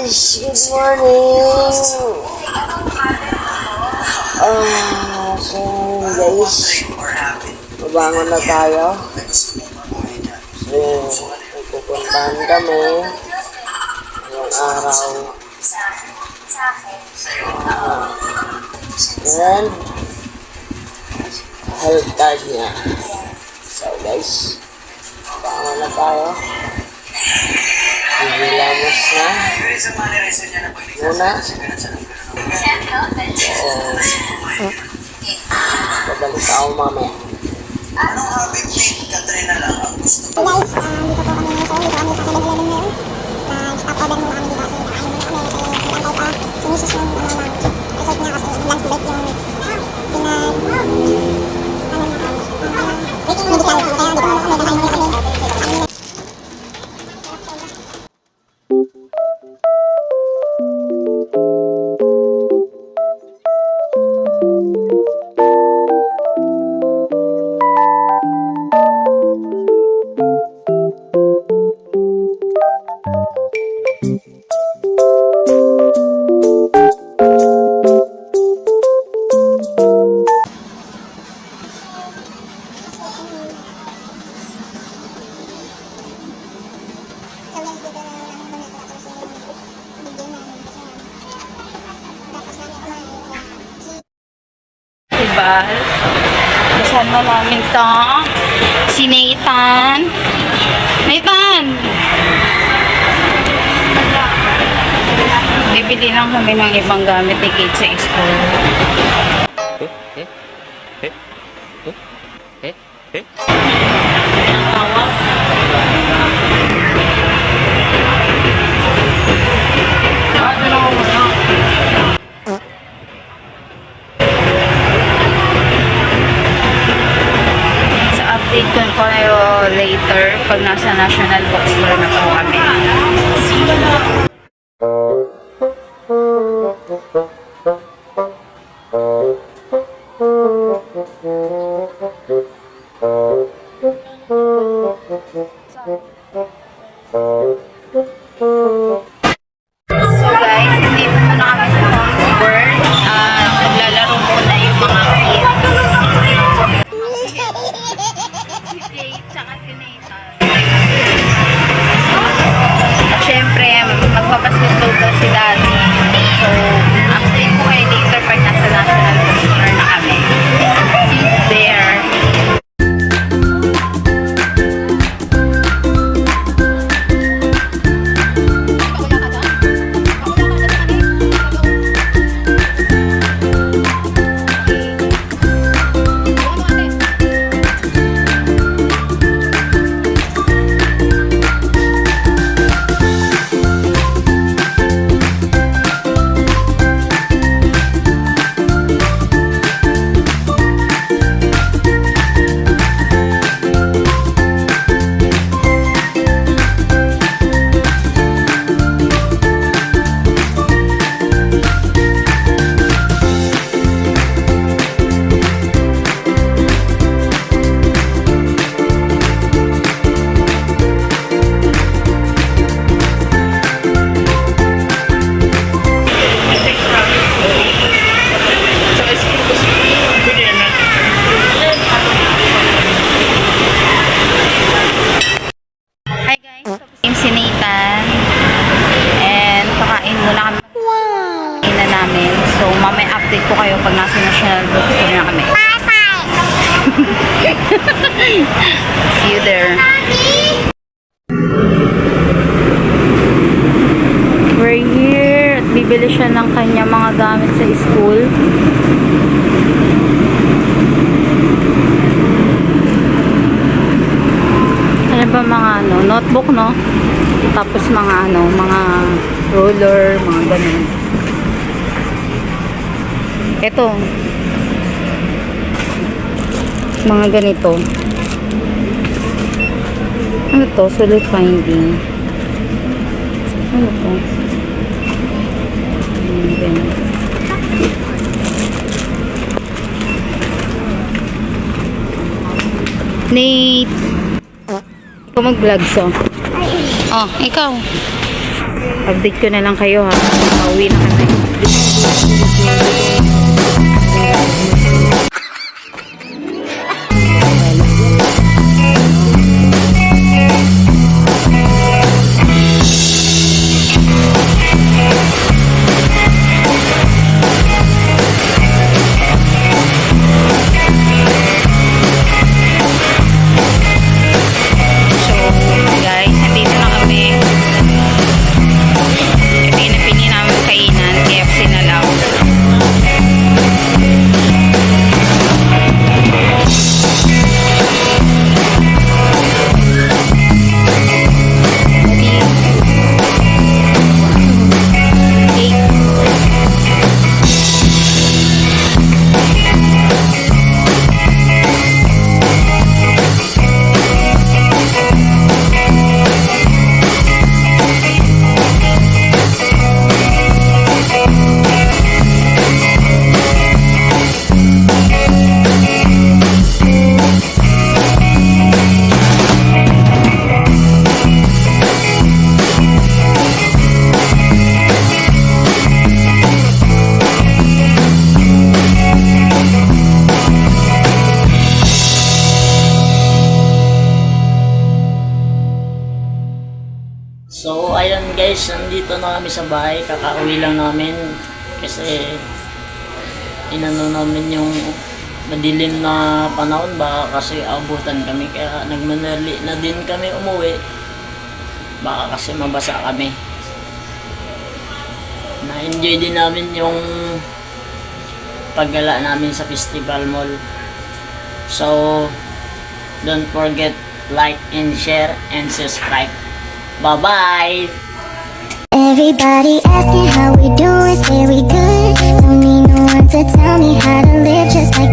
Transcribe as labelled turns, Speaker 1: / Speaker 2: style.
Speaker 1: guys, good morning. So guys, mabangon na tayo. So, pupuntahan kami ngayong araw. And health card niya. So guys, mabangon na tayo. Hilamos na muna. Babalik ako mamaya.
Speaker 2: Anong habit ni Katrina lang ang gusto?
Speaker 3: Guys, dito po kami sa 7-Eleven ngayon. Stop order muna kami dito kasi nakain muna kami kasi nagantay pa si Mrs. yung result niya kasi lunch break yung waiting medical. Kaya dito kami nakain muna kami.
Speaker 4: Diba? Kasama namin to. Si Nathan. Nathan! Bibili lang kami ng ibang gamit ni Kate sa school. Update ko kayo later pag nasa National Bookstore na po kami. So guys, dito na kami sa Bookstore. Maglalaro muna yung mga kids. Tsaka si Nathan. At syempre, magpapasketball daw si Daddy. So, update ko kayo later pag nasa National Bookstore na kami. See you there. Si Nathan and kakain muna kami na namin. So mamaya update ko kayo pag nasa National Bookstore na kami. See you there. We're here at bibili siya ng kanya mga gamit sa school. Ano ba mga notebook, no? Tapos mga mga roller, mga ganun. Ito. Mga ganito. Ano to? Solid finding. Ano to? Ganun. Nate. Ikaw mag-vlog, so. Oh, ikaw. Update ko na lang kayo ha. Pauwi na kami.
Speaker 1: So, ayun guys, nandito na kami sa bahay. Kakauwi lang namin kasi inano namin yung madilim na panahon. Baka kasi abutan kami. Kaya nagmanali na din kami umuwi. Baka kasi mabasa kami. Na-enjoy din namin yung paggala namin sa Festival Mall. So, don't forget like and share and subscribe. Bye-bye!
Speaker 3: Everybody asking how we doing, say we good. Don't need no one to tell me how to live just like